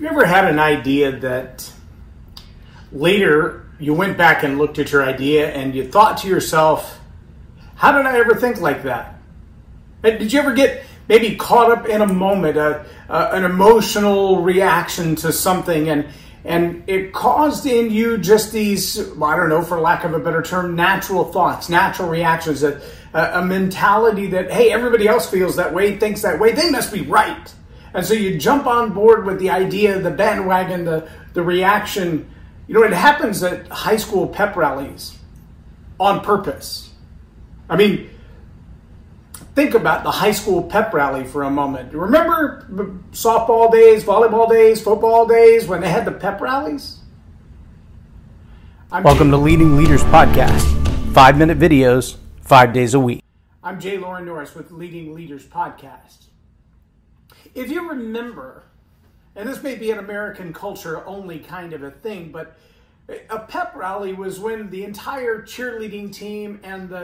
You ever had an idea that later you went back and looked at your idea and you thought to yourself, how did I ever think like that? And did you ever get maybe caught up in a moment, an emotional reaction to something, and it caused in you just these, I don't know, for lack of a better term, natural thoughts, natural reactions, a mentality that, hey, everybody else feels that way, thinks that way, they must be right. And so you jump on board with the idea, the bandwagon, the reaction. You know, it happens at high school pep rallies on purpose. I mean, think about the high school pep rally for a moment. Remember softball days, volleyball days, football days when they had the pep rallies? Welcome to Leading Leaders Podcast. 5-minute videos, 5 days a week. I'm J. Lauren Norris with Leading Leaders Podcast. If you remember, and this may be an American culture only kind of a thing, but a pep rally was when the entire cheerleading team and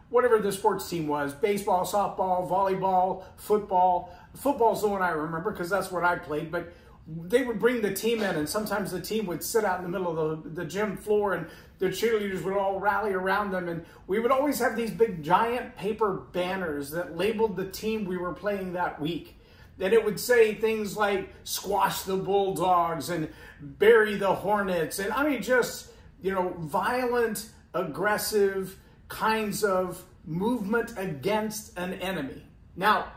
whatever the sports team was, baseball, softball, volleyball, football. Football's the one I remember because that's what I played, but they would bring the team in, and sometimes the team would sit out in the middle of the gym floor and the cheerleaders would all rally around them, and we would always have these big giant paper banners that labeled the team we were playing that week. And it would say things like squash the Bulldogs and bury the Hornets. And I mean, just, you know, violent, aggressive kinds of movement against an enemy. Now,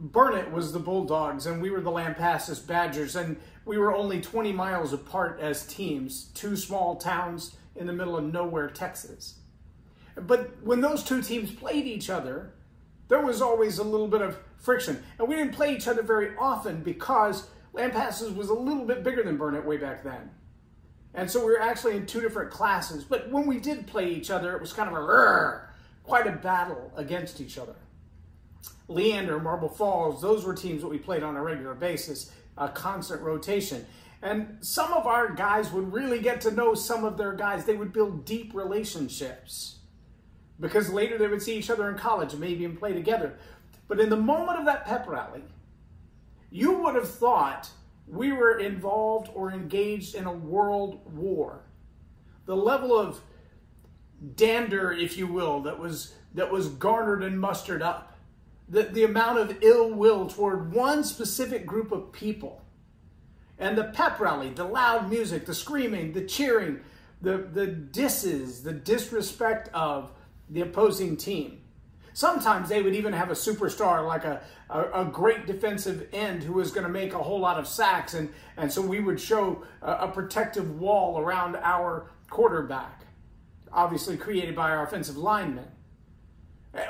Burnet was the Bulldogs and we were the Lampasas Badgers, and we were only 20 miles apart as teams, two small towns in the middle of nowhere, Texas. But when those two teams played each other, there was always a little bit of friction. And we didn't play each other very often because Lampasas was a little bit bigger than Burnet way back then. And so we were actually in two different classes. But when we did play each other, it was kind of quite a battle against each other. Leander, Marble Falls, those were teams that we played on a regular basis, a constant rotation. And some of our guys would really get to know some of their guys. They would build deep relationships, because later they would see each other in college and maybe even play together. But in the moment of that pep rally, you would have thought we were involved or engaged in a world war. The level of dander, if you will, that was garnered and mustered up. The amount of ill will toward one specific group of people. And the pep rally, the loud music, the screaming, the cheering, the disses, the disrespect of the opposing team. Sometimes they would even have a superstar, like a great defensive end who was going to make a whole lot of sacks, and so we would show a protective wall around our quarterback, obviously created by our offensive linemen.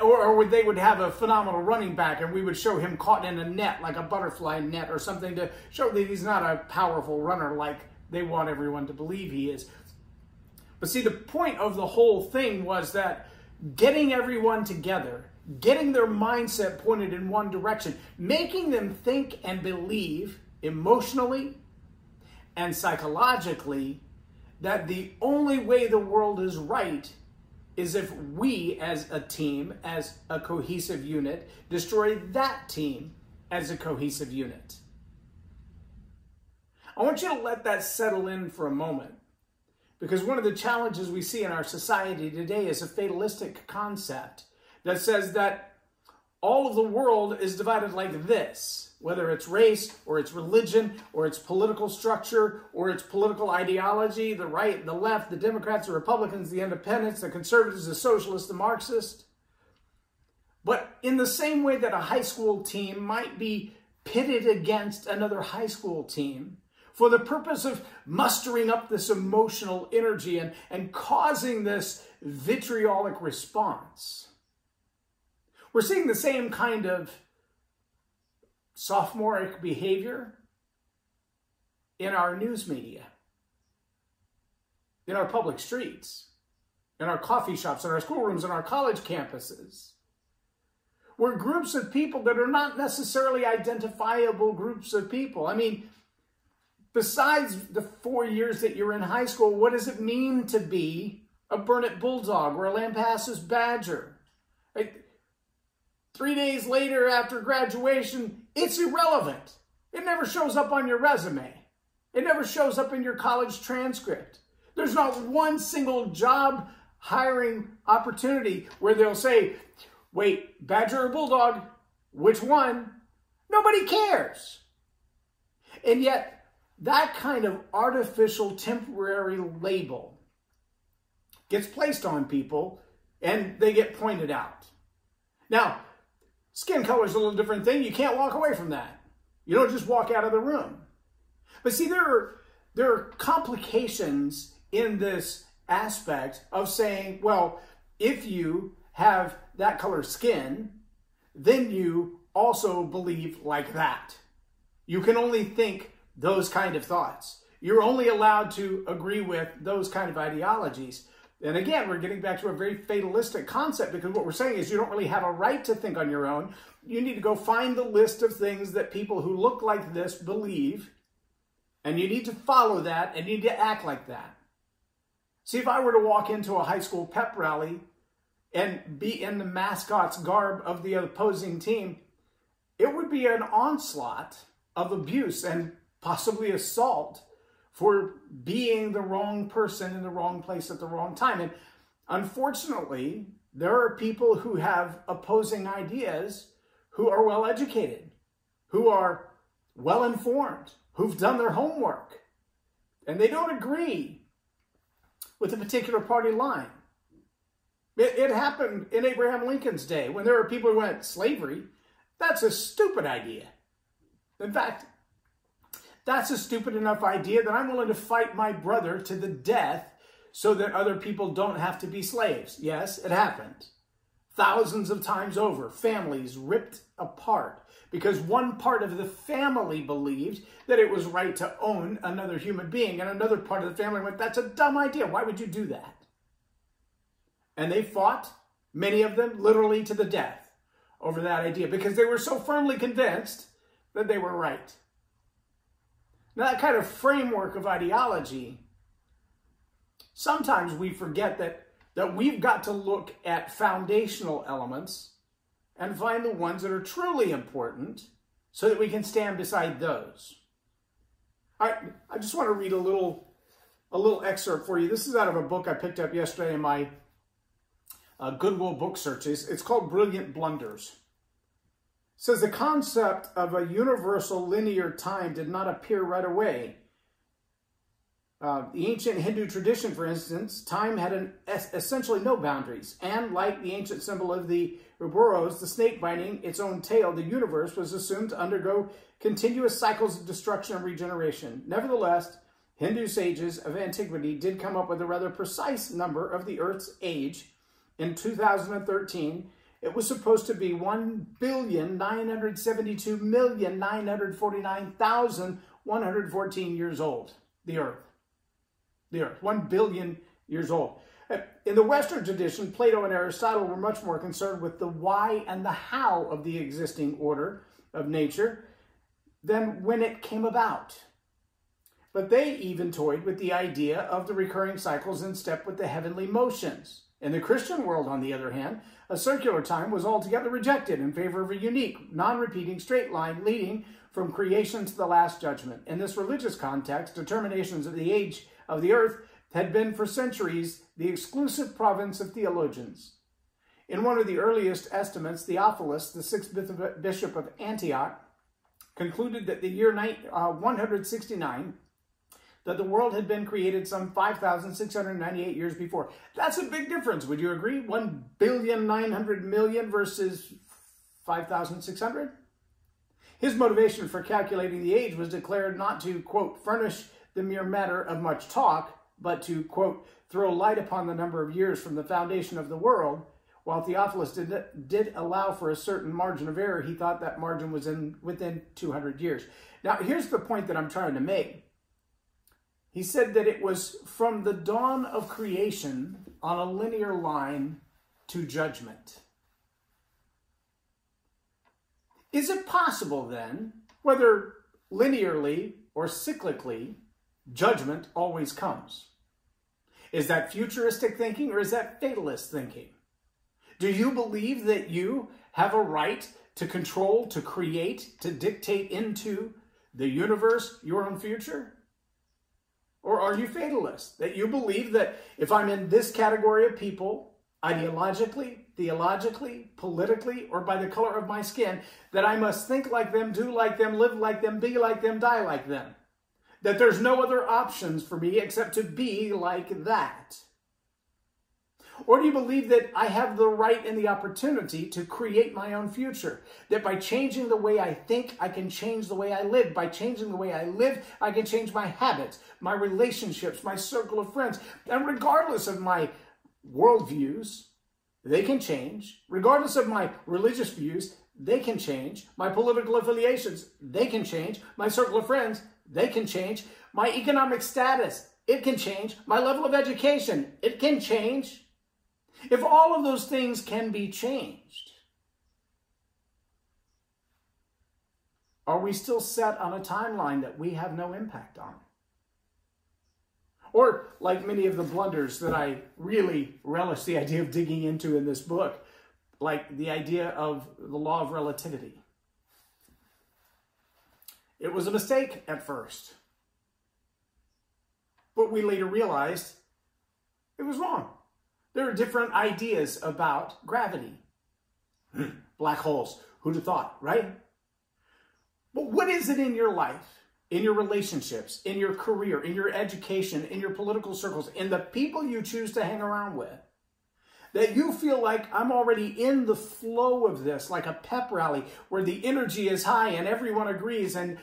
Or they would have a phenomenal running back, and we would show him caught in a net, like a butterfly net or something, to show that he's not a powerful runner like they want everyone to believe he is. But see, the point of the whole thing was that getting everyone together, getting their mindset pointed in one direction, making them think and believe emotionally and psychologically that the only way the world is right is if we as a team, as a cohesive unit, destroy that team as a cohesive unit. I want you to let that settle in for a moment. Because one of the challenges we see in our society today is a fatalistic concept that says that all of the world is divided like this, whether it's race or it's religion or it's political structure or it's political ideology, the right, the left, the Democrats, the Republicans, the independents, the conservatives, the socialists, the Marxists. But in the same way that a high school team might be pitted against another high school team, for the purpose of mustering up this emotional energy and causing this vitriolic response. We're seeing the same kind of sophomoric behavior in our news media, in our public streets, in our coffee shops, in our schoolrooms, in our college campuses. We're groups of people that are not necessarily identifiable groups of people. I mean, besides the 4 years that you're in high school, what does it mean to be a Burnet Bulldog or a Lampasas Badger? 3 days later after graduation, it's irrelevant. It never shows up on your resume. It never shows up in your college transcript. There's not one single job hiring opportunity where they'll say, wait, Badger or Bulldog, which one? Nobody cares. And yet, that kind of artificial temporary label gets placed on people and they get pointed out. Now, skin color is a little different thing. You can't walk away from that. You don't just walk out of the room. But see, there are complications in this aspect of saying, well, if you have that color skin, then you also believe like that. You can only think those kind of thoughts. You're only allowed to agree with those kind of ideologies. And again, we're getting back to a very fatalistic concept, because what we're saying is you don't really have a right to think on your own. You need to go find the list of things that people who look like this believe, and you need to follow that, and you need to act like that. See, if I were to walk into a high school pep rally and be in the mascot's garb of the opposing team, it would be an onslaught of abuse and possibly assault for being the wrong person in the wrong place at the wrong time. And unfortunately, there are people who have opposing ideas who are well educated, who are well informed, who've done their homework, and they don't agree with a particular party line. It happened in Abraham Lincoln's day when there were people who went, slavery, that's a stupid idea. In fact, that's a stupid enough idea that I'm willing to fight my brother to the death so that other people don't have to be slaves. Yes, it happened. Thousands of times over, families ripped apart because one part of the family believed that it was right to own another human being, and another part of the family went, that's a dumb idea. Why would you do that? And they fought, many of them, literally to the death over that idea because they were so firmly convinced that they were right. Now, that kind of framework of ideology, sometimes we forget that we've got to look at foundational elements and find the ones that are truly important so that we can stand beside those. I just want to read a little excerpt for you. This is out of a book I picked up yesterday in my Goodwill book searches. It's called Brilliant Blunders. It says the concept of a universal linear time did not appear right away. The ancient Hindu tradition, for instance, time had essentially no boundaries. And like the ancient symbol of the Ouroboros, the snake biting its own tail, the universe was assumed to undergo continuous cycles of destruction and regeneration. Nevertheless, Hindu sages of antiquity did come up with a rather precise number of the Earth's age. In 2013, it was supposed to be 1,972,949,114 years old, the Earth. The Earth, 1 billion years old. In the Western tradition, Plato and Aristotle were much more concerned with the why and the how of the existing order of nature than when it came about. But they even toyed with the idea of the recurring cycles in step with the heavenly motions. In the Christian world, on the other hand, a circular time was altogether rejected in favor of a unique, non-repeating straight line leading from creation to the last judgment. In this religious context, determinations of the age of the earth had been for centuries the exclusive province of theologians. In one of the earliest estimates, Theophilus, the sixth bishop of Antioch, concluded that the year 169, that the world had been created some 5,698 years before. That's a big difference, would you agree? 1,900,000,000 versus 5,600? His motivation for calculating the age was declared not to, quote, furnish the mere matter of much talk, but to, quote, throw light upon the number of years from the foundation of the world. While Theophilus did allow for a certain margin of error, he thought that margin was within 200 years. Now, here's the point that I'm trying to make. He said that it was from the dawn of creation on a linear line to judgment. Is it possible then, whether linearly or cyclically, judgment always comes? Is that futuristic thinking or is that fatalist thinking? Do you believe that you have a right to control, to create, to dictate into the universe, your own future? Or are you fatalist, that you believe that if I'm in this category of people, ideologically, theologically, politically, or by the color of my skin, that I must think like them, do like them, live like them, be like them, die like them? That there's no other options for me except to be like that? Or do you believe that I have the right and the opportunity to create my own future? That by changing the way I think, I can change the way I live. By changing the way I live, I can change my habits, my relationships, my circle of friends. And regardless of my worldviews, they can change. Regardless of my religious views, they can change. My political affiliations, they can change. My circle of friends, they can change. My economic status, it can change. My level of education, it can change. If all of those things can be changed, are we still set on a timeline that we have no impact on? Or, like many of the blunders that I really relish the idea of digging into in this book, like the idea of the law of relativity. It was a mistake at first, but we later realized it was wrong. There are different ideas about gravity. Black holes, who'd have thought, right? But what is it in your life, in your relationships, in your career, in your education, in your political circles, in the people you choose to hang around with, that you feel like I'm already in the flow of this, like a pep rally where the energy is high and everyone agrees, and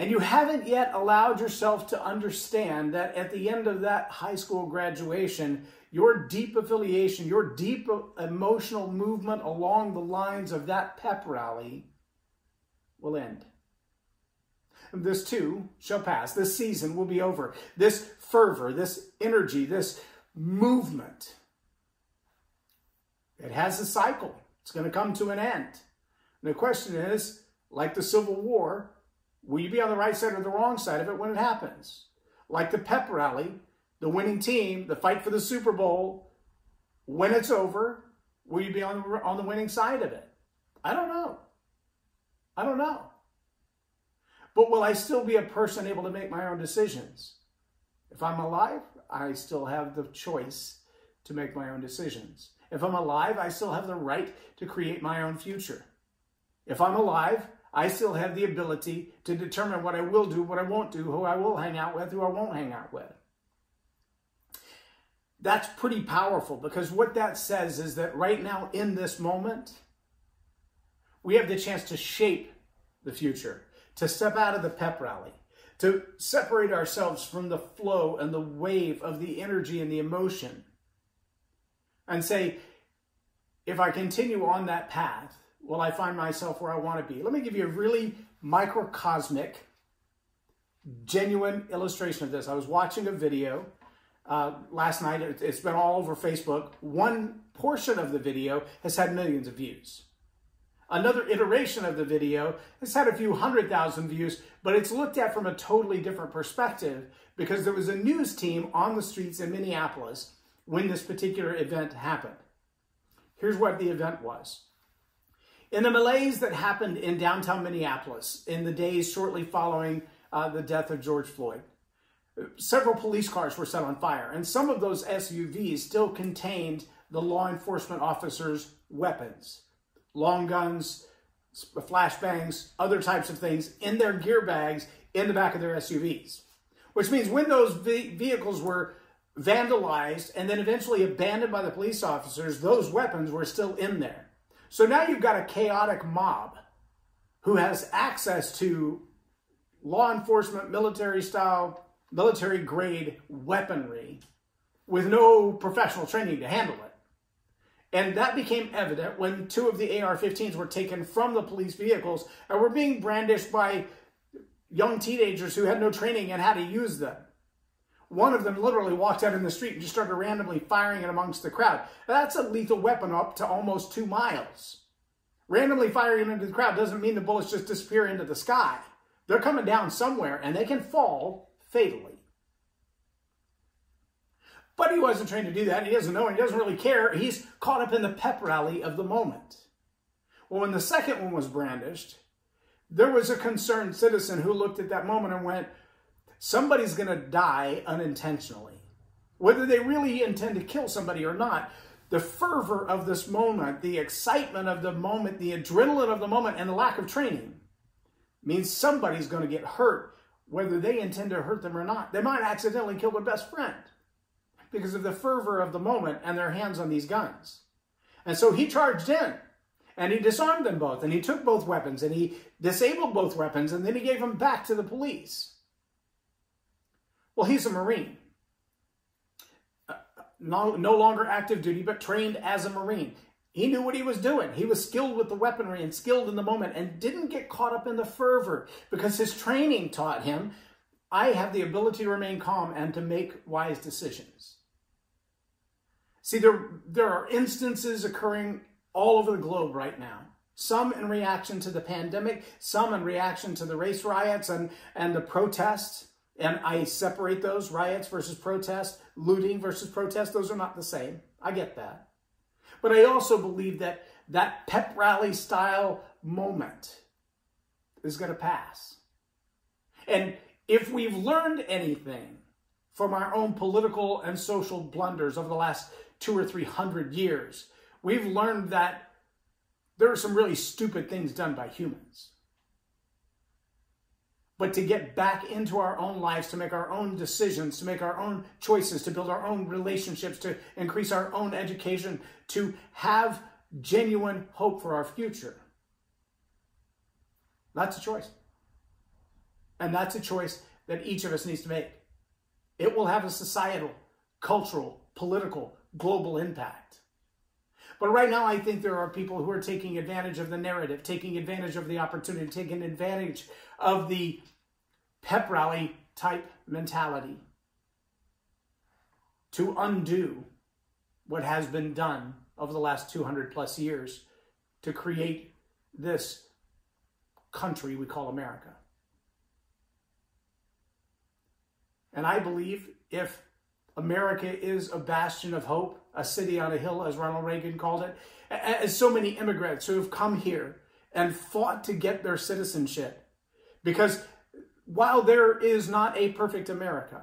you haven't yet allowed yourself to understand that at the end of that high school graduation, your deep affiliation, your deep emotional movement along the lines of that pep rally will end. This too shall pass. This season will be over. This fervor, this energy, this movement, it has a cycle. It's going to come to an end. And the question is, like the Civil War, will you be on the right side or the wrong side of it when it happens? Like the pep rally, the winning team, the fight for the Super Bowl, when it's over, will you be on the winning side of it? I don't know. I don't know. But will I still be a person able to make my own decisions? If I'm alive, I still have the choice to make my own decisions. If I'm alive, I still have the right to create my own future. If I'm alive, I still have the ability to determine what I will do, what I won't do, who I will hang out with, who I won't hang out with. That's pretty powerful, because what that says is that right now in this moment, we have the chance to shape the future, to step out of the pep rally, to separate ourselves from the flow and the wave of the energy and the emotion, and say, if I continue on that path, will I find myself where I want to be? Let me give you a really microcosmic, genuine illustration of this. I was watching a video last night. It's been all over Facebook. One portion of the video has had millions of views. Another iteration of the video has had a few 100,000 views, but it's looked at from a totally different perspective, because there was a news team on the streets in Minneapolis when this particular event happened. Here's what the event was. In the malaise that happened in downtown Minneapolis in the days shortly following the death of George Floyd, several police cars were set on fire, and some of those SUVs still contained the law enforcement officers' weapons, long guns, flashbangs, other types of things in their gear bags in the back of their SUVs. Which means when those vehicles were vandalized and then eventually abandoned by the police officers, those weapons were still in there. So now you've got a chaotic mob who has access to law enforcement, military-style, military-grade weaponry with no professional training to handle it. And that became evident when two of the AR-15s were taken from the police vehicles and were being brandished by young teenagers who had no training in how to use them. One of them literally walked out in the street and just started randomly firing it amongst the crowd. That's a lethal weapon up to almost 2 miles. Randomly firing into the crowd doesn't mean the bullets just disappear into the sky. They're coming down somewhere, and they can fall fatally. But he wasn't trained to do that. He doesn't know, and he doesn't really care. He's caught up in the pep rally of the moment. Well, when the second one was brandished, There was a concerned citizen who looked at that moment and went, somebody's going to die unintentionally. Whether they really intend to kill somebody or not, the fervor of this moment, the excitement of the moment, the adrenaline of the moment, and the lack of training means somebody's going to get hurt, whether they intend to hurt them or not. They might accidentally kill their best friend because of the fervor of the moment and their hands on these guns. And so he charged in, and he disarmed them both, and he took both weapons, and he disabled both weapons, and then he gave them back to the police. Well, he's a Marine. No longer active duty, but trained as a Marine. He knew what he was doing. He was skilled with the weaponry and skilled in the moment and didn't get caught up in the fervor because his training taught him, I have the ability to remain calm and to make wise decisions. See, there are instances occurring all over the globe right now. Some in reaction to the pandemic, some in reaction to the race riots and the protests. And I separate those, riots versus protests, looting versus protest. Those are not the same. I get that. But I also believe that that pep rally style moment is going to pass. And if we've learned anything from our own political and social blunders over the last 200 or 300 years, we've learned that there are some really stupid things done by humans. But to get back into our own lives, to make our own decisions, to make our own choices, to build our own relationships, to increase our own education, to have genuine hope for our future. That's a choice. And that's a choice that each of us needs to make. It will have a societal, cultural, political, global impact. But right now, I think there are people who are taking advantage of the narrative, taking advantage of the opportunity, taking advantage of the pep rally type mentality to undo what has been done over the last 200 plus years to create this country we call America. And I believe if America is a bastion of hope, a city on a hill, as Ronald Reagan called it, as so many immigrants who have come here and fought to get their citizenship. Because while there is not a perfect America,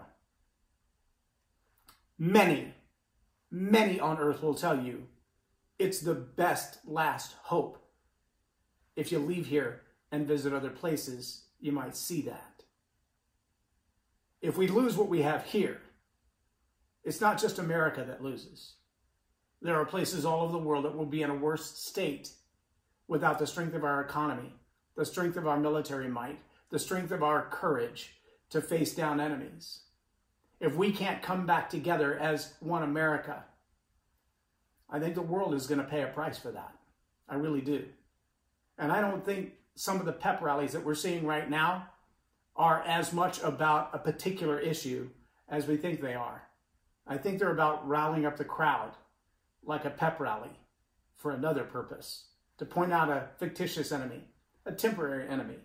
many on earth will tell you it's the best last hope. If you leave here and visit other places, you might see that. If we lose what we have here, it's not just America that loses. There are places all over the world that will be in a worse state without the strength of our economy, the strength of our military might, the strength of our courage to face down enemies. If we can't come back together as one America, I think the world is going to pay a price for that. I really do. And I don't think some of the pep rallies that we're seeing right now are as much about a particular issue as we think they are. I think they're about rallying up the crowd like a pep rally for another purpose, to point out a fictitious enemy, a temporary enemy,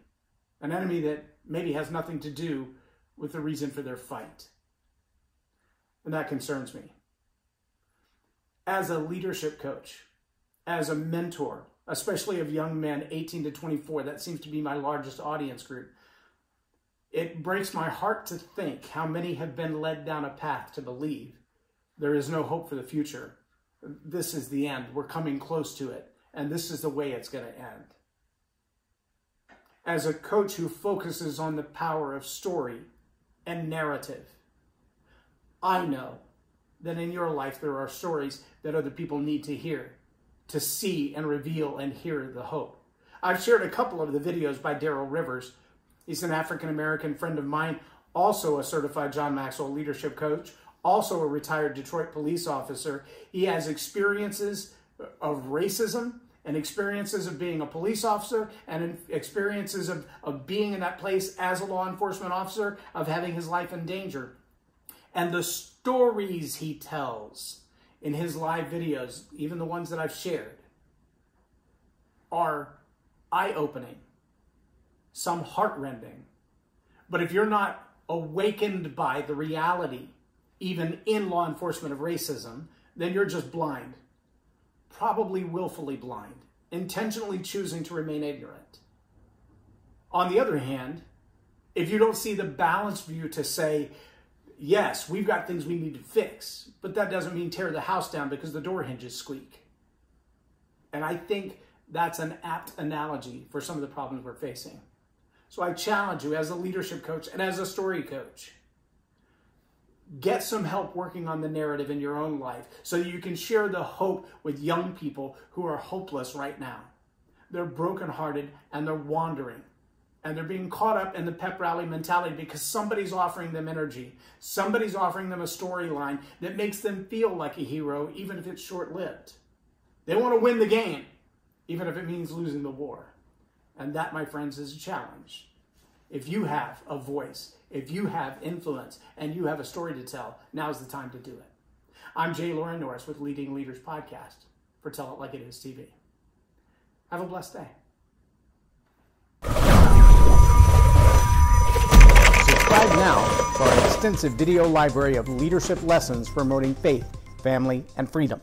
an enemy that maybe has nothing to do with the reason for their fight. And that concerns me. As a leadership coach, as a mentor, especially of young men 18 to 24, that seems to be my largest audience group, it breaks my heart to think how many have been led down a path to believe there is no hope for the future. This is the end. We're coming close to it. And this is the way it's going to end. As a coach who focuses on the power of story and narrative, I know that in your life there are stories that other people need to hear, to see and reveal and hear the hope. I've shared a couple of the videos by Daryl Rivers. He's an African-American friend of mine, also a certified John Maxwell leadership coach, also a retired Detroit police officer. He has experiences of racism and experiences of being a police officer and experiences of being in that place as a law enforcement officer, of having his life in danger. And the stories he tells in his live videos, even the ones that I've shared, are eye-opening, some heart-rending. But if you're not awakened by the reality, even in law enforcement, of racism, then you're just blind, probably willfully blind, intentionally choosing to remain ignorant. On the other hand, if you don't see the balanced view to say, yes, we've got things we need to fix, but that doesn't mean tear the house down because the door hinges squeak. And I think that's an apt analogy for some of the problems we're facing. So I challenge you as a leadership coach and as a story coach, get some help working on the narrative in your own life so that you can share the hope with young people who are hopeless right now. They're brokenhearted and they're wandering. And they're being caught up in the pep rally mentality because somebody's offering them energy. Somebody's offering them a storyline that makes them feel like a hero, even if it's short-lived. They want to win the game, even if it means losing the war. And that, my friends, is a challenge. If you have a voice, if you have influence, and you have a story to tell, now's the time to do it. I'm J. Loren Norris with Leading Leaders Podcast for Tell It Like It Is TV. Have a blessed day. Subscribe now for our extensive video library of leadership lessons promoting faith, family, and freedom.